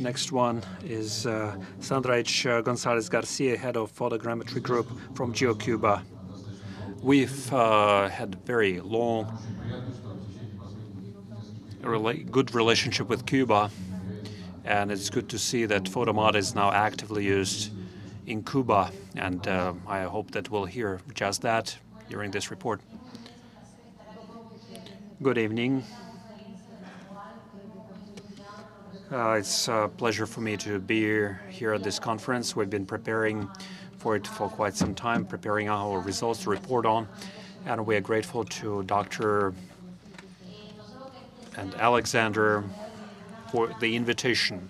Next one is Sandra González García, head of photogrammetry group from GEOCUBA. We've had very long, good relationship with Cuba, and it's good to see that PHOTOMOD is now actively used in Cuba, and I hope that we'll hear just that during this report. Good evening. It's a pleasure for me to be here at this conference. We've been preparing for it for quite some time, preparing our results to report on, and we are grateful to Dr. and Alexander for the invitation.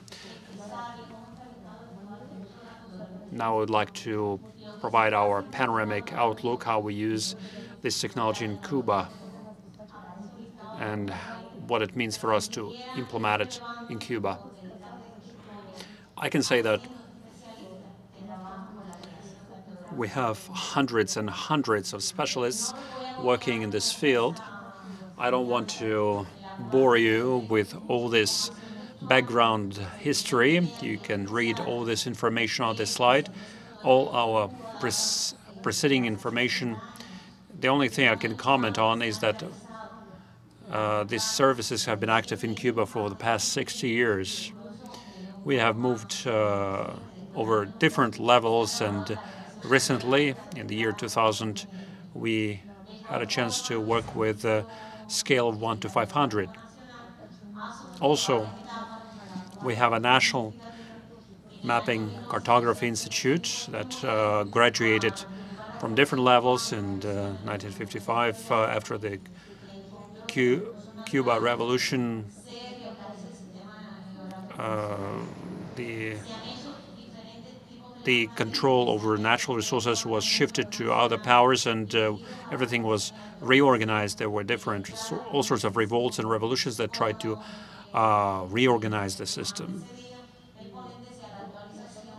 Now I would like to provide our panoramic outlook, how we use this technology in Cuba, and what it means for us to implement it in Cuba. I can say that we have hundreds and hundreds of specialists working in this field. I don't want to bore you with all this background history. You can read all this information on this slide, all our preceding information. The only thing I can comment on is that these services have been active in Cuba for the past 60 years. We have moved over different levels, and recently, in the year 2000, we had a chance to work with a scale of 1 to 500. Also, we have a national mapping cartography institute that graduated from different levels in 1955 after the Cuba Revolution. The control over natural resources was shifted to other powers, and everything was reorganized. There were all sorts of revolts and revolutions that tried to reorganize the system.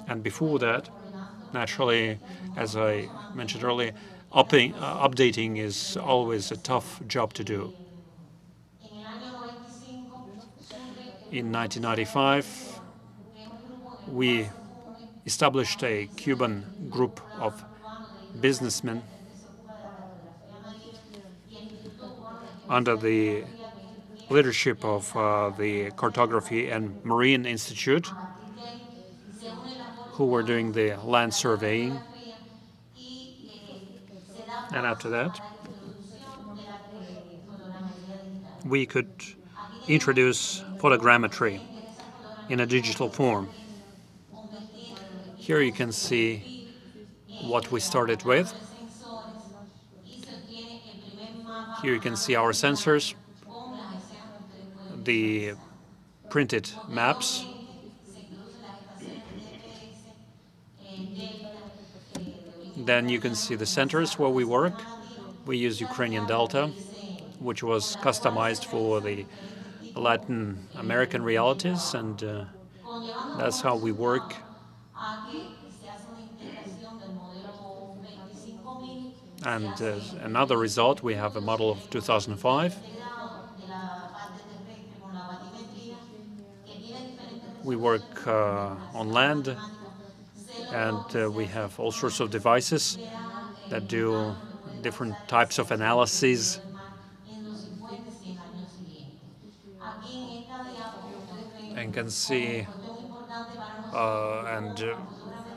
And before that, naturally, as I mentioned earlier, updating is always a tough job to do. In 1995, we established a Cuban group of businessmen under the leadership of the Cartography and Marine Institute, who were doing the land surveying. And after that, we could introduce photogrammetry in a digital form. Here you can see what we started with. Here you can see our sensors, the printed maps, then you can see the centers where we work. We use Ukrainian Delta, which was customized for the Latin American realities, and that's how we work. And another result, we have a model of 2005. We work on land, and we have all sorts of devices that do different types of analyses. And can see and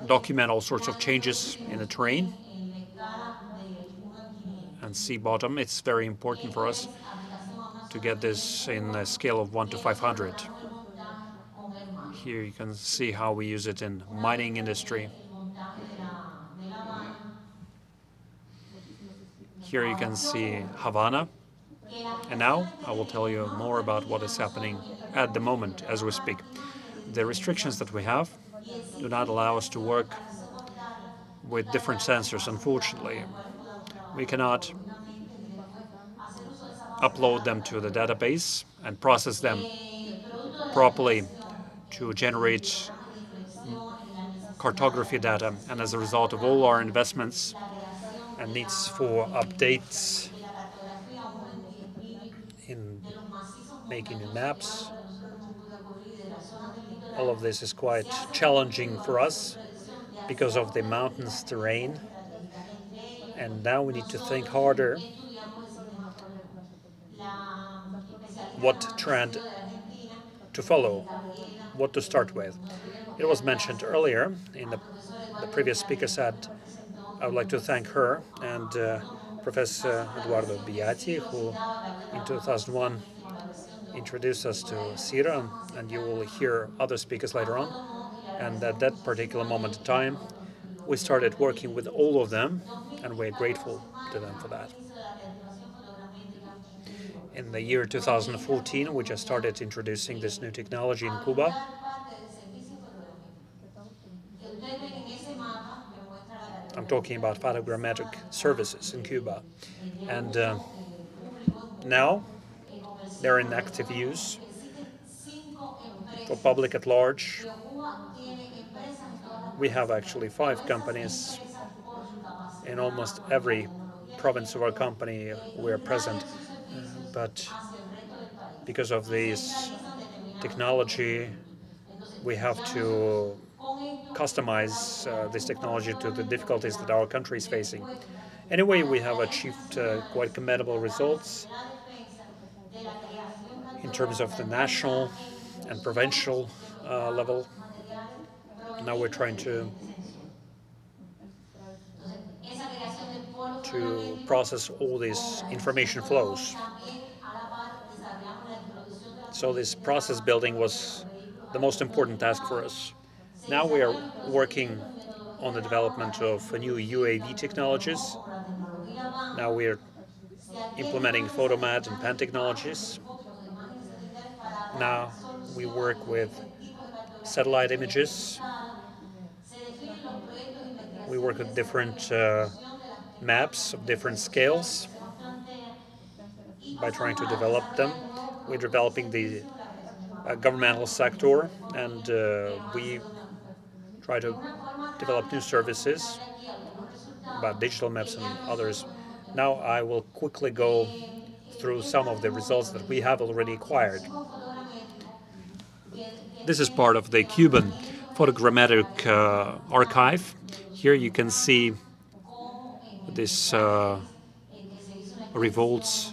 document all sorts of changes in the terrain and sea bottom. It's very important for us to get this in a scale of 1 to 500. Here you can see how we use it in mining industry. Here you can see Havana. And now I will tell you more about what is happening at the moment as we speak. The restrictions that we have do not allow us to work with different sensors, unfortunately. We cannot upload them to the database and process them properly to generate cartography data. And as a result of all our investments and needs for updates in making new maps, All of this is quite challenging for us because of the mountainous terrain. And now we need to think harder what trend to follow, what to start with. It was mentioned earlier in the previous speaker said, I would like to thank her and Professor Eduardo Biati, who in 2001 introduced us to CIRA, and you will hear other speakers later on. And at that particular moment in time, we started working with all of them, and we're grateful to them for that. In the year 2014, we just started introducing this new technology in Cuba. I'm talking about photogrammetric services in Cuba. And now they're in active use for public at large. We have actually 5 companies in almost every province of our company. We're present. But because of this technology, we have to customize this technology to the difficulties that our country is facing. Anyway, we have achieved quite commendable results in terms of the national and provincial level. Now we're trying to process all these information flows. So this process building was the most important task for us. Now we are working on the development of new UAV technologies. Now we are implementing PHOTOMOD and PAN technologies. Now we work with satellite images. We work with different maps of different scales by trying to develop them. We're developing the governmental sector, and we try to develop new services about digital maps and others. Now I will quickly go through some of the results that we have already acquired. This is part of the Cuban photogrammetric archive. Here you can see this revolts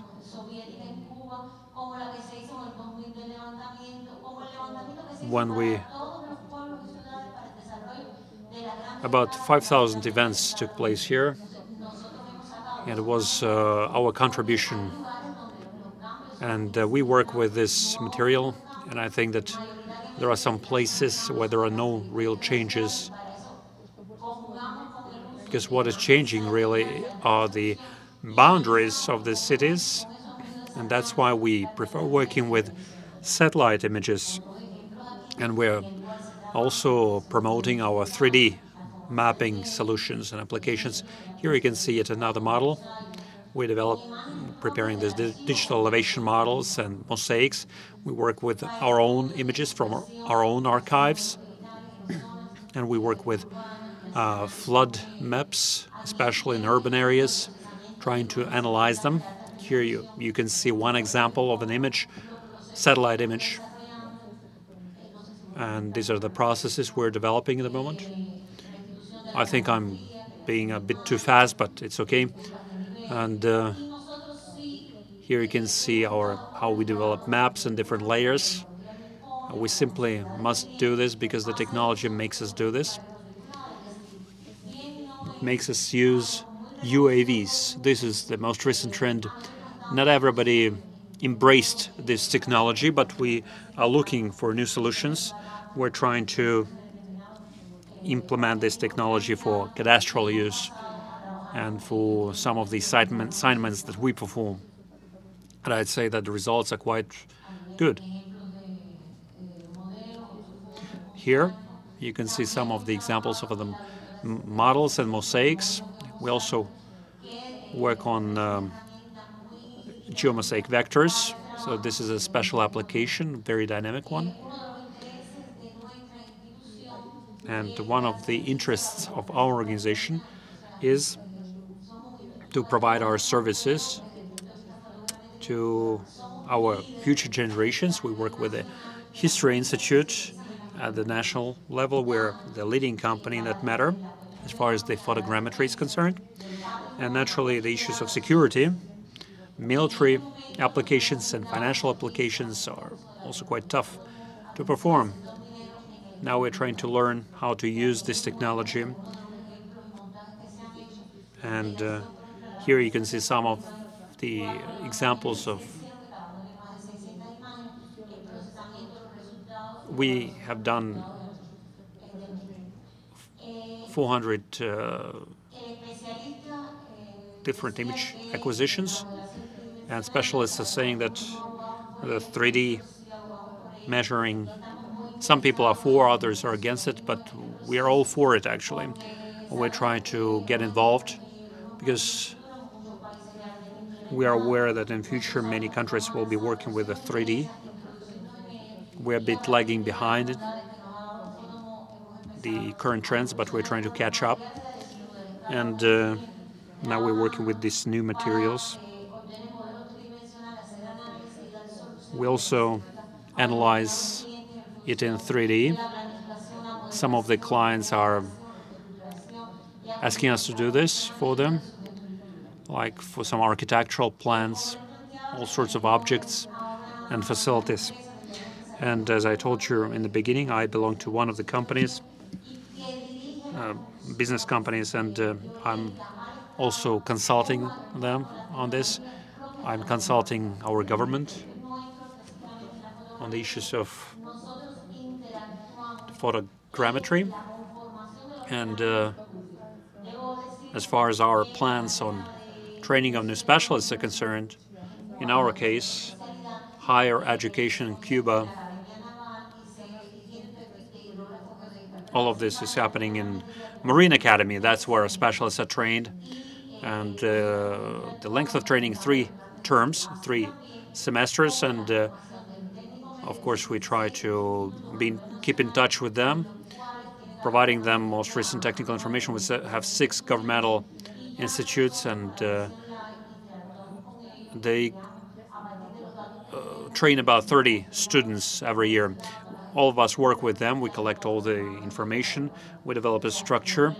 when about 5,000 events took place here, and it was our contribution. And we work with this material, and I think that there are some places where there are no real changes, because what is changing really are the boundaries of the cities, and that's why we prefer working with satellite images. And we're also promoting our 3D mapping solutions and applications. Here you can see yet another model. We preparing these digital elevation models and mosaics. We work with our own images from our own archives, and we work with flood maps, especially in urban areas, trying to analyze them. Here you can see one example of an image, satellite image. And these are the processes we're developing at the moment. I think I'm being a bit too fast, but it's okay. And here you can see how we develop maps and different layers. We simply must do this because the technology makes us do this. It makes us use UAVs. This is the most recent trend. Not everybody embraced this technology, but we are looking for new solutions. We're trying to implement this technology for cadastral use and for some of the assignments that we perform. And I'd say that the results are quite good. Here you can see some of the examples of the models and mosaics. We also work on geomosaic vectors. So this is a special application, very dynamic one. And one of the interests of our organization is to provide our services to our future generations. We work with the History Institute At the national level, we're the leading company in that matter, as far as the photogrammetry is concerned. And naturally, the issues of security, military applications and financial applications are also quite tough to perform. Now we're trying to learn how to use this technology. And here you can see some of the examples of. We have done 400 different image acquisitions, and specialists are saying that the 3D measuring, some people are for, others are against it, but we are all for it actually. We're trying to get involved because we are aware that in future many countries will be working with the 3D. We're a bit lagging behind the current trends, but we're trying to catch up. And now we're working with these new materials. We also analyze it in 3D. Some of the clients are asking us to do this for them, like for some architectural plans, all sorts of objects and facilities. And as I told you in the beginning, I belong to one of the companies, business companies, and I'm also consulting them on this. I'm consulting our government on the issues of photogrammetry. And as far as our plans on training of new specialists are concerned, in our case, higher education in Cuba, all of this is happening in Marine Academy. That's where specialists are trained. And the length of training, 3 terms, 3 semesters. And of course, we try to keep in touch with them, providing them most recent technical information. We have 6 governmental institutes, and they train about 30 students every year. All of us work with them. We collect all the information. We develop a structure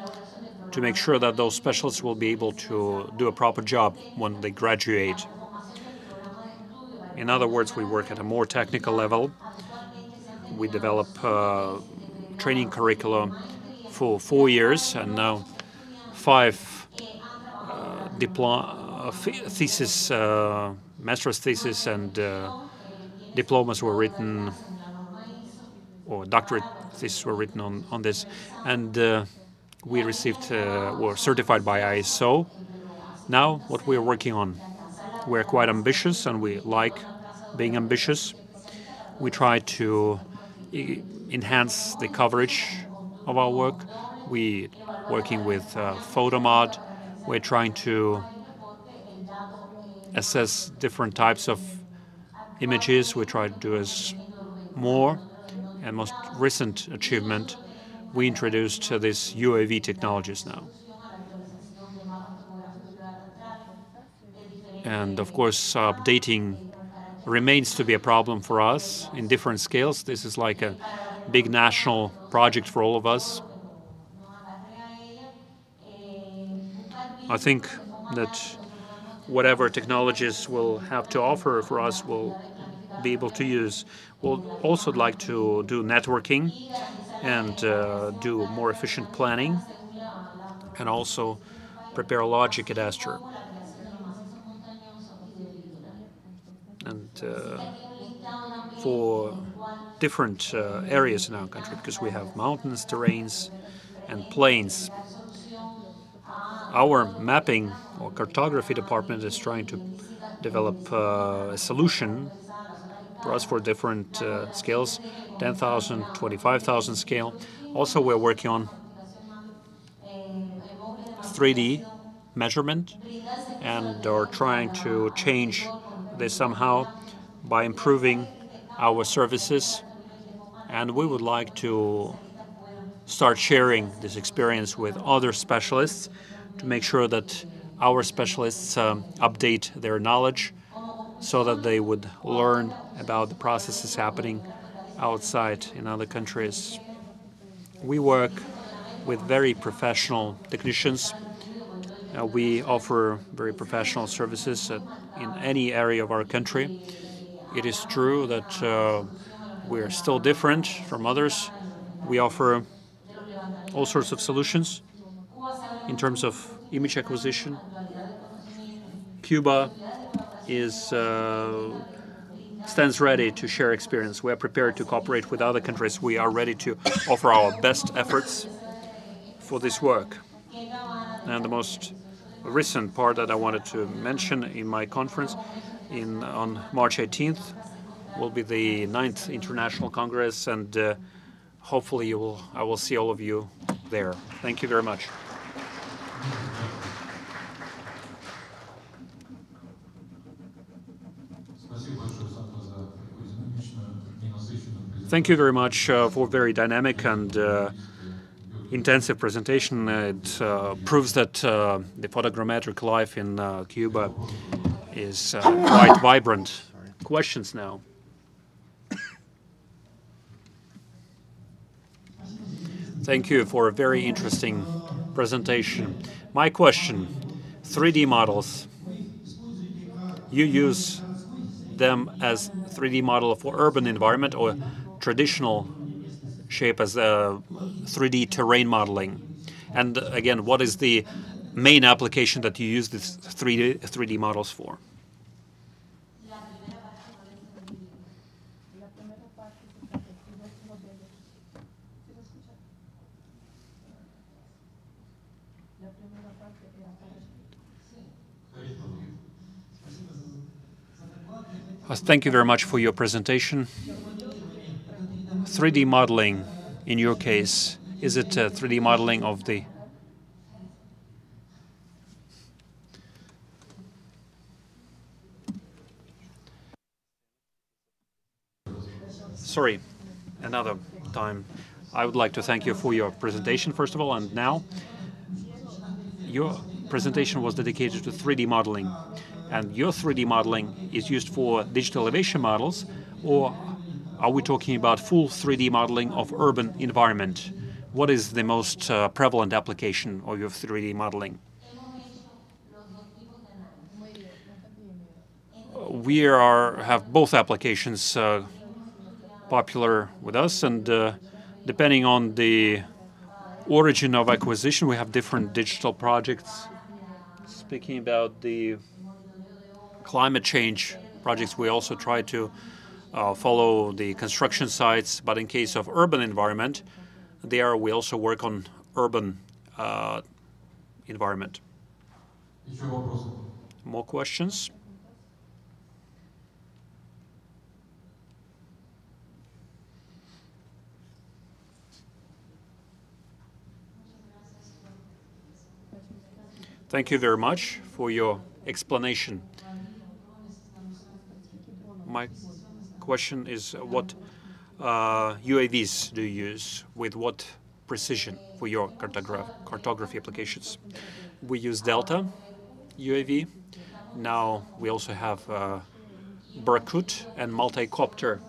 to make sure that those specialists will be able to do a proper job when they graduate. In other words, we work at a more technical level. We develop training curriculum for 4 years, and now 5 thesis, master's thesis, and diplomas were written, or doctorate theses were written on this, and we received, were certified by ISO. Now, what we are working on, we're quite ambitious, and we like being ambitious. We try to enhance the coverage of our work. We're working with PHOTOMOD. We're trying to assess different types of images. We try to do as more. And most recent achievement, we introduced these UAV technologies now. And of course, updating remains to be a problem for us in different scales. This is like a big national project for all of us. I think that whatever technologies will have to offer for us will be able to use. We'll also like to do networking and do more efficient planning, and also prepare logic cadastre. And for different areas in our country, because we have mountains, terrains, and plains. Our mapping or cartography department is trying to develop a solution for us for different scales, 10,000, 25,000 scale. Also, we're working on 3D measurement, and are trying to change this somehow by improving our services. And we would like to start sharing this experience with other specialists to make sure that our specialists update their knowledge so that they would learn about the processes happening outside in other countries. We work with very professional technicians. We offer very professional services in any area of our country. It is true that we are still different from others. We offer all sorts of solutions in terms of image acquisition. Cuba stands ready to share experience. We are prepared to cooperate with other countries. We are ready to offer our best efforts for this work. And the most recent part that I wanted to mention in my conference on March 18th will be the 9th International Congress, and hopefully I will see all of you there. Thank you very much. Thank you very much for a very dynamic and intensive presentation. It proves that the photogrammetric life in Cuba is quite vibrant. Questions now? Thank you for a very interesting presentation. My question, 3D models. You use them as 3D model for urban environment or traditional shape as 3D terrain modeling? And again, what is the main application that you use these 3D models for? Thank you very much for your presentation. 3D modeling, in your case, is it 3D modeling of the... Sorry, another time. I would like to thank you for your presentation, first of all, and now your presentation was dedicated to 3D modeling. And your 3D modeling is used for digital elevation models, or are we talking about full 3D modeling of urban environment? What is the most prevalent application of your 3D modeling? We have both applications popular with us, and depending on the origin of acquisition, we have different digital projects. Speaking about the climate change projects, we also try to follow the construction sites, but in case of urban environment, we also work on urban environment. More questions? Thank you very much for your explanation. My question is, what UAVs do you use? With what precision for your cartography applications? We use Delta UAV. Now we also have Barkut and multi-copter.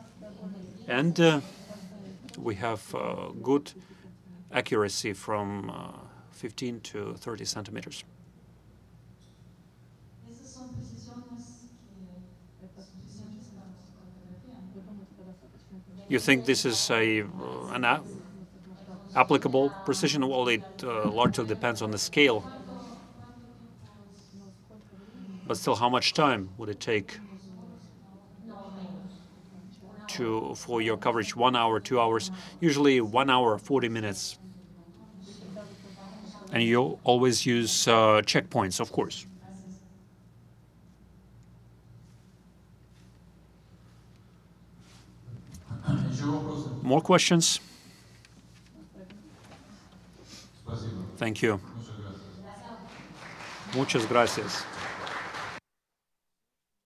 And we have good accuracy from 15 to 30 centimeters. You think this is an applicable precision? Well, it largely depends on the scale. But still, how much time would it take for your coverage? 1 hour, 2 hours? Usually 1 hour, 40 minutes. And you always use checkpoints, of course. More questions? Thank you. Muchas gracias.